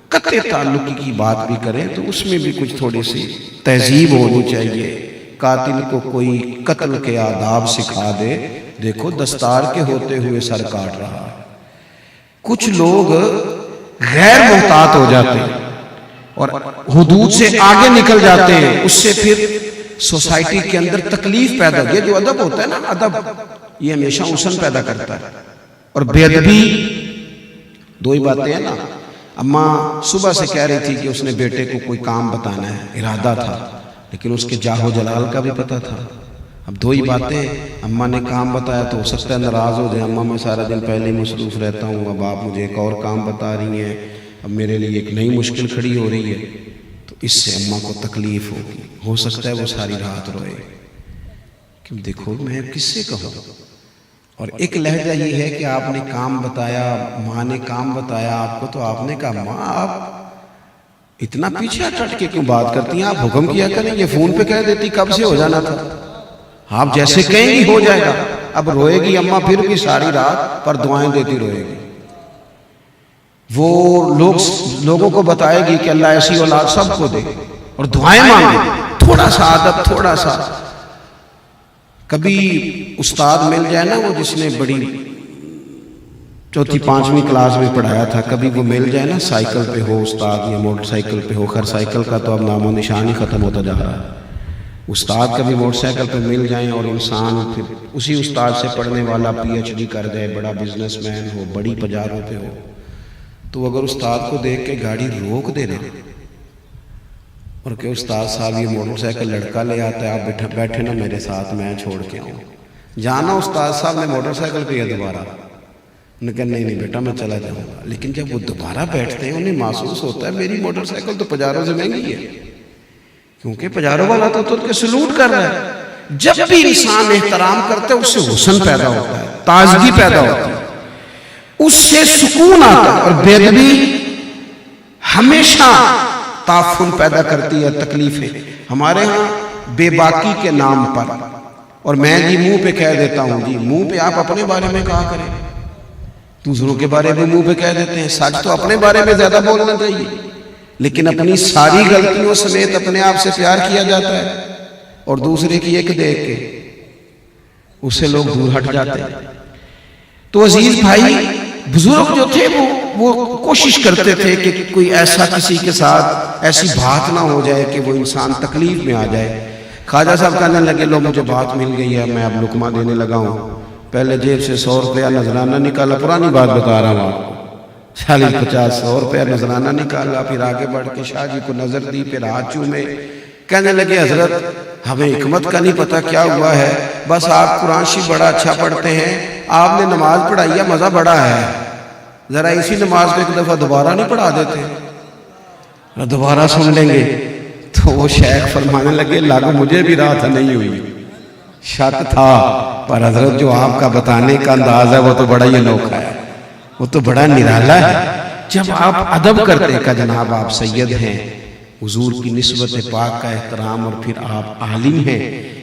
قطع تعلق کی بات بھی کریں تو اس میں بھی کچھ تھوڑی سی تہذیب ہونی چاہیے. قاتل کو کوئی قتل کے آداب سکھا دے، دیکھو دستار کے ہوتے ہوئے سر کاٹ رہا ہے. کچھ لوگ غیر محتاط ہو جاتے ہیں اور حدود سے آگے نکل جاتے ہیں، اس سے پھر سوسائٹی کے اندر تکلیف پیدا ہوتی ہے. جو ادب ہوتا ہے نا، ادب یہ ہمیشہ حسن پیدا کرتا ہے. اور بے ادبی دو ہی باتیں ہیں نا. اماں صبح سے کہہ رہی تھی کہ اس نے بیٹے کو کوئی کام بتانا ہے، ارادہ تھا، لیکن اس کے جاہ و جلال کا بھی پتہ تھا. اب دو ہی باتیں، اماں نے کام بتایا تو ہو سکتا ہے ناراض ہو جائے، اماں میں سارا دن پہلے مصروف رہتا ہوں، اب آپ مجھے ایک اور کام بتا رہی ہیں، اب میرے لیے ایک نئی مشکل کھڑی ہو رہی ہے، تو اس سے اماں کو تکلیف ہوگی. ہو سکتا ہے وہ ساری رات روئے کہ دیکھو میں کس سے کہوں. اور ایک لہجہ یہ ہے کہ آپ نے کام بتایا، ماں نے کام بتایا آپ کو، تو آپ نے کہا ماں آپ اتنا پیچھے ہٹ کے کیوں بات کرتی ہیں، آپ حکم کیا کریں، یہ فون پہ کہہ دیتی کب سے ہو جانا تھا. آپ جیسے کہیں گی ہو جائے گا. اب روئے گی اماں پھر بھی ساری رات، پر دعائیں دیتی روئے گی. وہ لوگوں کو بتائے گی کہ اللہ ایسی اولاد سب کو دے اور دعائیں مانگے. تھوڑا سا ادب، تھوڑا سا. کبھی استاد مل جائے نا، وہ جس نے بڑی چوتھی پانچویں کلاس میں پڑھایا تھا، کبھی وہ مل جائے نا، سائیکل پہ ہو استاد یا موٹر سائیکل پہ ہو، خیر سائیکل کا تو اب نام و نشان ہی ختم ہوتا جا رہا ہے. استاد کبھی موٹر سائیکل پہ مل جائیں اور انسان پھر اسی استاد سے پڑھنے والا PhD کر جائے، بڑا بزنس مین ہو، بڑی پجاروں پہ ہو، تو اگر استاد کو دیکھ کے گاڑی روک دے نا اور کہ استاد صاحب یہ موٹر سائیکل لڑکا لے آتا ہے، آپ بیٹھے نا میرے ساتھ، میں چھوڑ کے آؤں. جانا استاد صاحب نے موٹر سائیکل پہ یا دوبارہ؟ انہوں نے کہا نہیں بیٹا میں چلا جاؤں گا. لیکن جب وہ دوبارہ بیٹھتے ہیں انہیں محسوس ہوتا ہے میری موٹر سائیکل تو پجاروں سے مہنگی ہے، کیونکہ پجاروں والا تو تر کے سلوٹ کر رہا ہے. جب بھی انسان احترام کرتا ہے اس سے حسن پیدا ہوتا ہے، تازگی پیدا ہوتی ہے، اس سے سکون آتا ہے. اور بے ادبی ہمیشہ تعفن پیدا کرتی ہے، تکلیفیں. ہمارے ہاں بے باکی کے نام پر، اور میں جی منہ پہ کہہ دیتا ہوں، جی منہ پہ آپ اپنے بارے میں کہا کریں، دوسروں کے بارے میں منہ پہ کہہ دیتے ہیں. سچ تو اپنے بارے میں زیادہ بولنا چاہیے، لیکن اپنی ساری غلطیوں سمیت اپنے آپ سے پیار کیا جاتا ہے اور دوسرے کی ایک دیکھ کے اس سے لوگ دور ہٹ جاتے ہیں. تو عزیز بھائی، بزرگ جو تھے وہ کوشش کرتے تھے کہ کوئی ایسا کسی کے ساتھ ایسی بات نہ ہو جائے کہ وہ انسان تکلیف میں آ جائے. خواجہ صاحب کہنے لگے لو مجھے بات مل گئی ہے، میں اب لقمہ دینے لگا ہوں. پہلے جیب سے 100 روپیہ نذرانہ نکالا، پرانی بات بتا رہا ہوں آپ کو، 40-50-100 روپیہ نذرانہ نکالا، پھر آگے بڑھ کے شاہ جی کو نظر دی، پھر ہاتھ چومے. کہنے لگے حضرت ہمیں حکمت کا نہیں پتہ کیا ہوا ہے، بس آپ قرآن شریف بڑا اچھا پڑھتے ہیں، آپ نے نماز پڑھائی ہے، مزہ بڑا ہے، ذرا اسی نماز کو ایک دفعہ دوبارہ نہیں پڑھا دیتے، دوبارہ سن لیں گے. تو وہ شیخ فرمانے لگے لاگو مجھے بھی رات نہیں ہوئی، شک تھا، پر حضرت جو آپ کا بتانے کا انداز ہے وہ تو بڑا ہی انوکھا ہے، وہ تو بڑا نرالا ہے. جب آپ ادب کرتے کہ جناب آپ سید ہیں، حضور کی نسبت پاک کا احترام، اور پھر آپ عالم ہیں،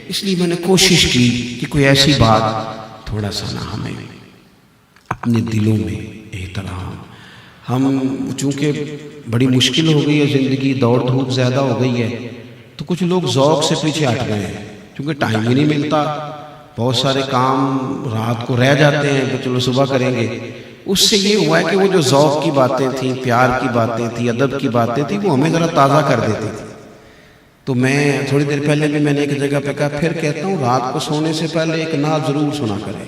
اس لیے میں نے کوشش کی کہ کوئی ایسی بات تھوڑا سا نہ ہمیں اپنے دلوں میں احترام. ہم چونکہ بڑی مشکل ہو گئی ہے زندگی، دوڑ دھوپ زیادہ ہو گئی ہے، تو کچھ لوگ ذوق سے پیچھے ہٹ گئے ہیں، کیونکہ ٹائم ہی نہیں ملتا، بہت سارے کام رات کو رہ جاتے ہیں تو چلو صبح کریں گے. اس سے یہ ہوا ہے کہ وہ جو ذوق کی باتیں تھیں، پیار کی باتیں تھیں، ادب کی باتیں تھیں، وہ ہمیں ذرا تازہ کر دیتی تھی. تو میں تھوڑی دیر پہلے بھی میں نے ایک جگہ پہ کہا، پھر کہتا ہوں رات کو سونے سے پہلے ایک نعت ضرور سنا کریں،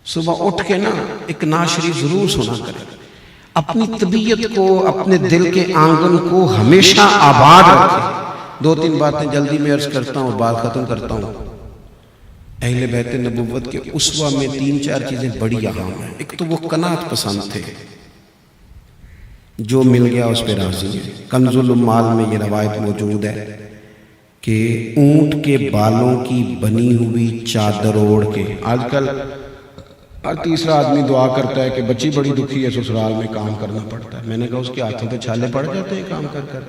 صبح اٹھ کے نا ایک نعت شریف ضرور سنا کریں. اپنی طبیعت کو، اپنے دل کے آنگن کو ہمیشہ آباد رکھے۔ 2-3 باتیں جلدی میں عرض کرتا ہوں اور بات ختم کرتا ہوں۔ اہل بیت نبوت کے اسوہ میں 3-4 چیزیں بڑی اہم ہیں۔ ایک تو وہ قناعت پسند تھے، جو مل گیا اس پہ راضی ہے۔ کنز العمال میں یہ روایت موجود ہے کہ اونٹ کے بالوں کی بنی ہوئی چادر اوڑھ کے، آج کل ہر تیسرا آدمی دعا کرتا ہے کہ بچی بڑی دکھی ہے، سسرال میں کام کرنا پڑتا ہے۔ میں نے کہا اس کے ہاتھوں پہ چھالے پڑ جاتے ہیں کام کر کر۔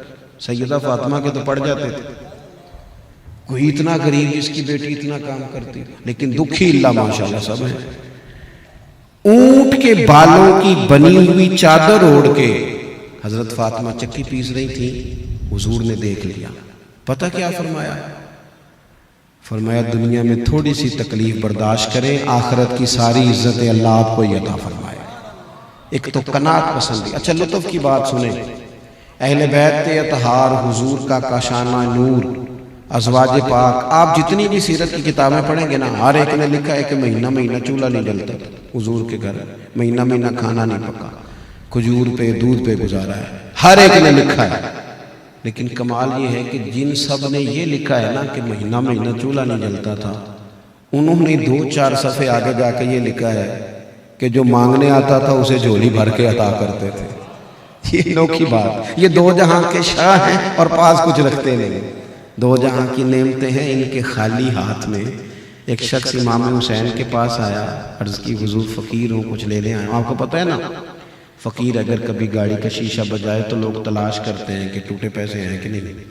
سیدہ فاطمہ کے تو پڑ جاتے تھے، کوئی اتنا غریب جس کی بیٹی اتنا کام کرتی، لیکن دکھی اللہ ماشاءاللہ سب ہے۔ اونٹ کے بالوں کی بنی ہوئی چادر اوڑھ کے حضرت فاطمہ چکی پیس رہی تھی، حضور نے دیکھ لیا۔ پتہ کیا فرمایا؟ فرمایا دنیا میں تھوڑی سی تکلیف برداشت کریں، آخرت کی ساری عزت اللہ آپ کو عطا فرمائے۔ ایک تو قناعت پسندی۔ اچھا لطف کی بات سنیں، اہل بیت اطہار، حضور کا کاشانہ نور، ازواج پاک، آپ جتنی بھی سیرت کی کتابیں پڑھیں گے نا، ہر ایک نے لکھا ہے کہ مہینہ مہینہ چولہا نہیں جلتا حضور کے گھر، مہینہ مہینہ کھانا نہیں پکا، کھجور پہ دودھ پہ گزارا ہے، ہر ایک نے لکھا ہے۔ لیکن کمال یہ ہے کہ جن سب نے یہ لکھا ہے نا کہ مہینہ مہینہ چولہا نہیں جلتا تھا، انہوں نے 2-4 صفحے آگے جا کے یہ لکھا ہے کہ جو مانگنے آتا تھا اسے جھولی بھر کے عطا کرتے تھے۔ یہ انوکھی بات، یہ 2 جہاں کے شاہ ہیں اور پاس کچھ رکھتے نہیں۔ 2 جہاں کی نعمتیں ہیں ان کے خالی ہاتھ میں۔ ایک شخص امام حسین کے پاس آیا، عرض کی حضور فقیر ہوں، کچھ لے لیں آئے۔ آپ کو پتہ ہے نا فقیر اگر کبھی گاڑی کا شیشہ بجائے تو لوگ تلاش کرتے ہیں کہ ٹوٹے پیسے ہیں کہ نہیں،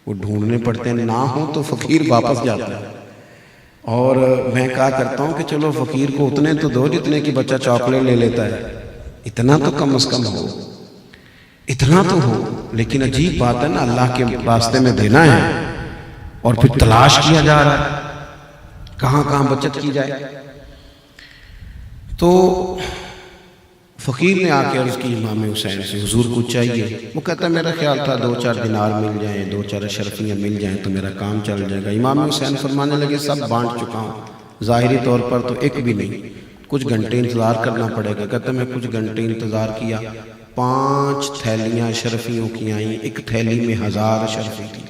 وہ ڈھونڈنے پڑتے ہیں، نہ ہو تو فقیر واپس جاتا ہے۔ اور میں کہا کرتا ہوں کہ چلو فقیر کو اتنے تو دو جتنے کی بچہ چاکلیٹ لے لیتا ہے، اتنا تو کم از کم ہو، اتنا تو ہو۔ لیکن عجیب بات ہے نا، اللہ کے راستے میں دینا ہے اور پھر تلاش کیا جا رہا ہے کہاں کہاں بچت کی جائے۔ تو فقیر نے آ کے عرض کی امام حسین سے، حضور کو چاہیے؟ وہ کہتا ہے میرا خیال تھا 2-4 دینار مل جائیں، 2-4 اشرفیاں مل جائیں تو میرا کام چل جائے گا۔ امام حسین فرمانے لگے سب بانٹ چکا ہوں، ظاہری طور پر تو ایک بھی نہیں، کچھ گھنٹے انتظار کرنا پڑے گا۔ کہتا ہے میں کچھ گھنٹے انتظار کیا، 5 تھیلیاں اشرفیوں کی آئیں، ایک تھیلی میں 1000 اشرفی تھی۔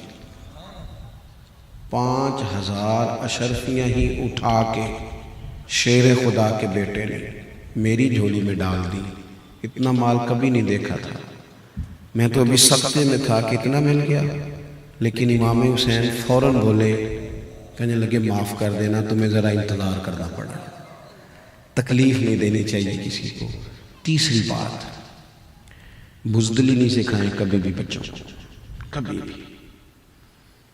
5000 اشرفیاں ہی اٹھا کے شیر خدا کے بیٹے نے میری جھولی میں ڈال دی۔ اتنا مال کبھی نہیں دیکھا تھا، میں تو ابھی سختے میں تھا کہ اتنا مل گیا۔ لیکن امام حسین فوراً بولے، کہنے لگے معاف کر دینا، تمہیں ذرا انتظار کرنا پڑا۔ تکلیف نہیں دینی چاہیے کسی کو۔ تیسری بات، بزدلی نہیں سکھائیں کبھی بھی بچوں کو، کبھی بھی۔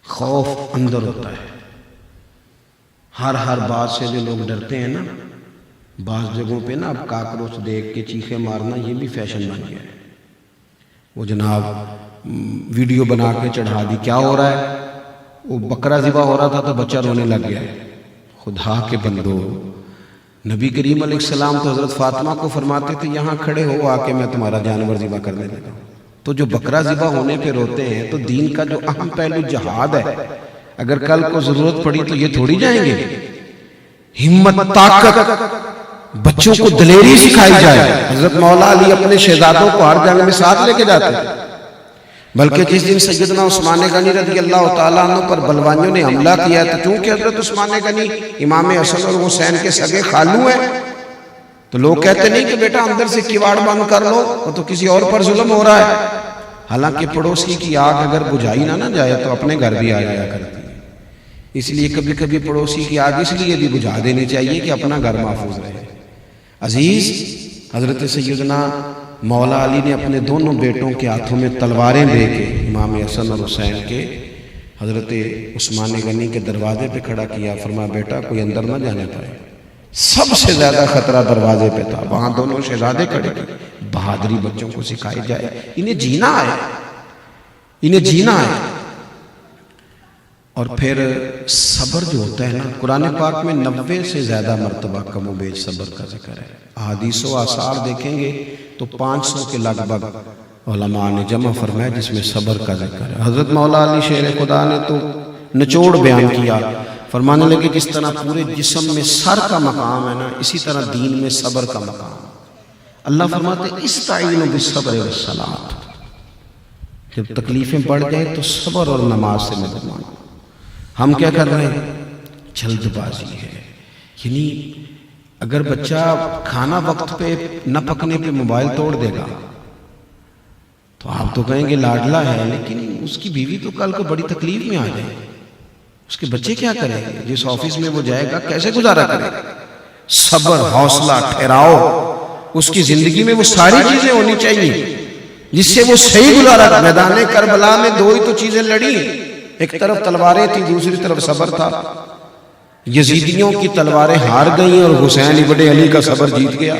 خوف اندر ہوتا ہے، ہر بات سے جو لوگ ڈرتے ہیں نا، بعض جگہوں پہ نا اب کاکروچ دیکھ کے چیخیں مارنا یہ بھی فیشن بن گیا ہے۔ وہ جناب ویڈیو بنا کے چڑھا دی، کیا ہو رہا ہے؟ وہ بکرا ذبح ہو رہا تھا تو بچہ رونے لگ گیا۔ خدا کے بندو، نبی کریم علیہ السلام تو حضرت فاطمہ کو فرماتے تھے یہاں کھڑے ہو آ کے میں تمہارا جانور ذبح کرنے لگا ہوں۔ تو جو بکرا ذبح ہونے پہ روتے ہیں تو دین کا جو اہم پہلو جہاد ہے، اگر کل کو ضرورت پڑی تو یہ تھوڑی جائیں گے۔ ہمت، طاقت، بچوں کو دلیری سکھائی جائے۔ حضرت مولا علی اپنے شہزادوں کو ہر جنگ میں ساتھ لے کے جاتے ہیں، بلکہ جس دن سیدنا عثمان غنی رضی اللہ تعالیٰ عنہ پر بلوانیوں نے حملہ کیا تھا، چونکہ حضرت عثمان غنی امام حسن اور حسین کے سگے خالو ہیں، تو لوگ کہتے نہیں کہ بیٹا اندر سے کیواڑ بند کر لو، وہ تو کسی اور پر ظلم ہو رہا ہے۔ حالانکہ پڑوسی کی آگ اگر بجھائی نہ جائے تو اپنے گھر بھی آ جایا کرتی ہے۔ اس لیے کبھی کبھی پڑوسی کی آگ اس لیے بھی بجھا دینی چاہیے کہ اپنا گھر محفوظ رہے۔ عزیز، حضرت سیدنا مولا علی نے اپنے دونوں بیٹوں کے ہاتھوں میں تلواریں دے کے امام حسن اور حسین کے حضرت عثمان غنی کے دروازے پہ کھڑا کیا، فرمایا بیٹا کوئی اندر نہ جانے پائے۔ سب سے زیادہ خطرہ دروازے پہ تھا، وہاں دونوں شہزادے کھڑے تھے۔ بہادری بچوں کو سکھائی جائے، انہیں جینا ہے، انہیں جینا ہے۔ اور پھر صبر جو ہوتا ہے نا، قرآن پاک میں 90 سے زیادہ مرتبہ کم و بیش صبر کا ذکر ہے۔ احادیث و آثار دیکھیں گے تو 500 کے لگ بھگ علماء نے جمع فرمایا جس میں صبر کا ذکر ہے۔ حضرت مولا علی شیر خدا نے تو نچوڑ بیان کیا، فرمانے لگے جس طرح پورے جسم میں سر کا مقام ہے نا، اسی طرح دین میں صبر کا مقام۔ اللہ فرماتے استعینوا بالصبر والصلاۃ، جب تکلیفیں بڑھ جائیں تو صبر اور نماز سے مدد مانگو۔ ہم کیا کر رہے ہیں؟ جلد بازی ہے۔ یعنی اگر بچہ کھانا وقت پہ نہ پکنے پہ موبائل توڑ دے گا تو آپ تو کہیں گے لاڈلا ہے، لیکن اس کی بیوی تو کل کو بڑی تکلیف میں آ جائے، اس کے بچے کیا کریں گے؟ جس آفس میں وہ جائے گا کیسے گزارا کرے گا؟ صبر، حوصلہ، ٹھہراؤ، اس کی زندگی میں وہ ساری چیزیں ہونی چاہیے جس سے وہ صحیح گزارا کرے۔ میدان کربلا میں دو ہی تو چیزیں لڑی، ایک طرف تلواریں تھی، دوسری طرف صبر تھا۔ یزیدیوں کی تلواریں ہار گئیں اور حسین ابن علی کا صبر جیت گیا۔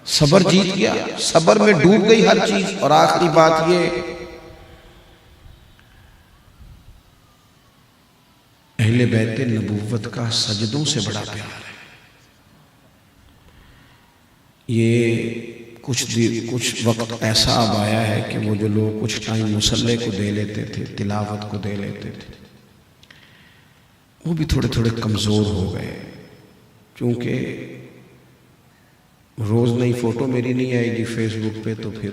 صبر جیت گیا، صبر میں ڈوب گئی ہر چیز۔ اور آخری بات یہ، اہل بیت نبوت کا سجدوں سے بڑا پیار ہے۔ یہ کچھ وقت ایسا اب آیا ہے کہ وہ جو لوگ کچھ ٹائم مصلی کو دے لیتے تھے، تلاوت کو دے لیتے تھے، وہ بھی تھوڑے تھوڑے کمزور ہو گئے، کیونکہ روز نئی فوٹو میری نہیں آئے گی فیس بک پہ تو پھر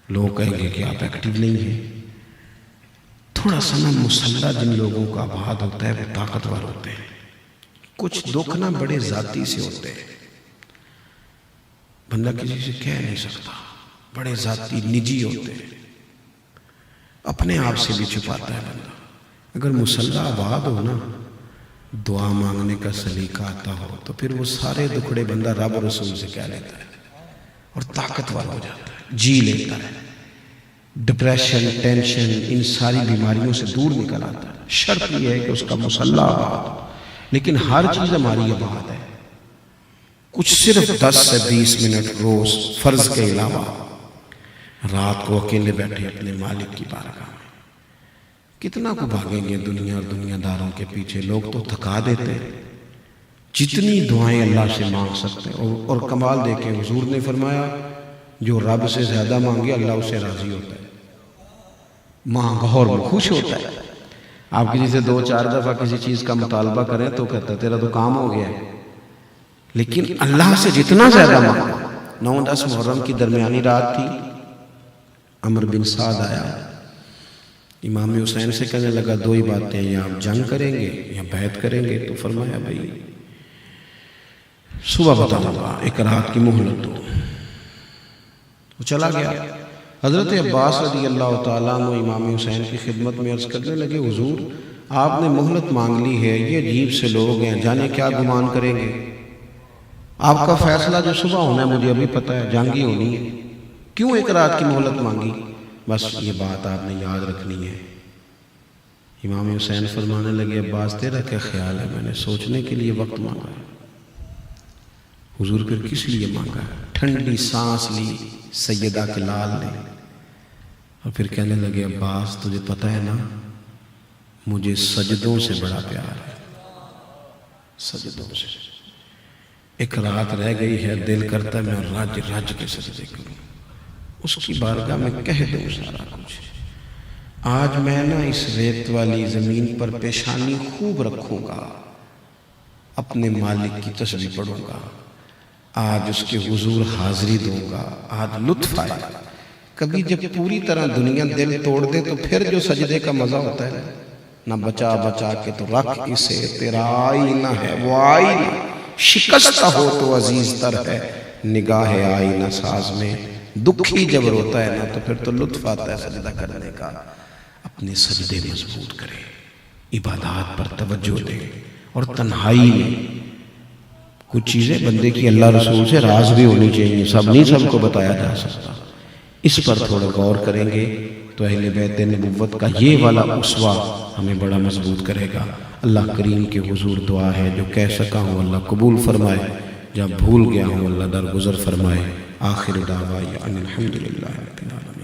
لوگ کہیں گے کہ آپ ایکٹیو نہیں ہیں۔ تھوڑا سا نا مسلح جن لوگوں کا آباد ہوتا ہے وہ طاقتور ہوتے ہیں، کچھ دکھ نا بڑے ذاتی سے ہوتے ہیں، بندہ کسی سے کہہ نہیں سکتا، بڑے ذاتی نجی ہوتے ہیں، اپنے آپ سے بھی چھپاتا ہے بندہ۔ اگر مسلح آباد ہو نا، دعا مانگنے کا سلیقہ آتا ہو تو پھر وہ سارے دکھڑے بندہ رب اور رسول سے کہہ لیتا ہے اور طاقتور ہو جاتا ہے، جی لیتا ہے، ڈپریشن، ٹینشن، ان ساری بیماریوں سے دور نکل آتا ہے۔ شرط یہ ہے کہ اس کا مسلح آباد ہو، لیکن ہر چیز ہماری آباد ہے، کچھ صرف 10 سے 20 منٹ روز فرض کے علاوہ رات کو اکیلے بیٹھے اپنے مالک کی بارگاہ میں۔ کتنا کو بھاگیں گے دنیا اور دنیا داروں کے پیچھے، لوگ تو تھکا دیتے ہیں۔ جتنی دعائیں اللہ سے مانگ سکتے ہیں، اور کمال دیکھیں حضور نے فرمایا جو رب سے زیادہ مانگے اللہ اسے راضی ہوتا ہے، مانگ اور خوش ہوتا ہے۔ آپ کسی سے 2-4 دفعہ کسی چیز کا مطالبہ کریں تو کہتا ہے تیرا تو کام ہو گیا ہے، لیکن اللہ سے جتنا زیادہ مانگو۔ 9-10 محرم کی درمیانی رات تھی، عمر بن سعد آیا، امام حسین سے کہنے لگا 2 ہی باتیں، یا آپ جنگ کریں گے یا بیعت کریں گے؟ تو فرمایا بھائی صبح بتاؤں گا، 1 رات کی مہلت دو۔ وہ چلا گیا۔ حضرت عباس رضی اللہ تعالیٰ عنہ امام حسین کی خدمت میں عرض کرنے لگے حضور آپ نے مہلت مانگ لی ہے، یہ عجیب سے لوگ ہیں، جانے کیا گمان کریں گے، آپ کا فیصلہ جو صبح ہونا ہے مجھے ابھی پتہ ہے، جنگ ہی ہونی ہے، کیوں 1 رات کی مہلت مانگی؟ بس یہ بات آپ نے یاد رکھنی ہے۔ امام حسین فرمانے لگے عباس تیرا کیا خیال ہے، میں نے سوچنے کے لیے وقت مانگا ہے۔ حضور پھر کس لیے مانگا ہے؟ ٹھنڈی سانس لی سیدہ کے لال نے، اور پھر کہنے لگے عباس تجھے پتہ ہے نا مجھے سجدوں سے بڑا پیار ہے، سجدوں سے۔ 1 رات رہ گئی ہے، دل کرتا ہے میں رج رج کے سجدے کروں، اس کی بارگاہ میں کہہ دوں سارا کچھ۔ آج میں نا اس ریت والی زمین پر پیشانی خوب رکھوں گا، اپنے مالک کی تسبیح پڑھوں گا، آج اس کے حضور حاضری دوں گا، آج لطف آئے گا۔ کبھی جب پوری طرح دنیا دل توڑ دے تو پھر جو سجدے کا مزہ ہوتا ہے نہ بچا بچا کے تو رکھ اسے، تیرا آئینہ ہے وہ آئینہ، شکستہ ہو تو عزیز تر ہے نگاہ آئینہ ساز میں، دکھی جب روتا ہے نا تو پھر تو لطف آتا ہے سجدہ کرنے کا۔ اپنے سجدے مضبوط کرے، عبادات پر توجہ دے، اور تنہائی میں کچھ چیزیں بندے کی اللہ رسول سے راز بھی ہونی چاہیے، سب نہیں سب کو بتایا جا سکتا، اس پر تھوڑا غور کریں گے تو اہل بیت نبوت کا یہ والا اسوہ ہمیں بڑا مضبوط کرے گا۔ اللہ کریم کے حضور دعا ہے جو کہہ سکا ہوں اللہ قبول فرمائے، جب بھول گیا ہوں اللہ درگزر فرمائے۔ آخر دعوانا ان الحمدللہ رب العالمین۔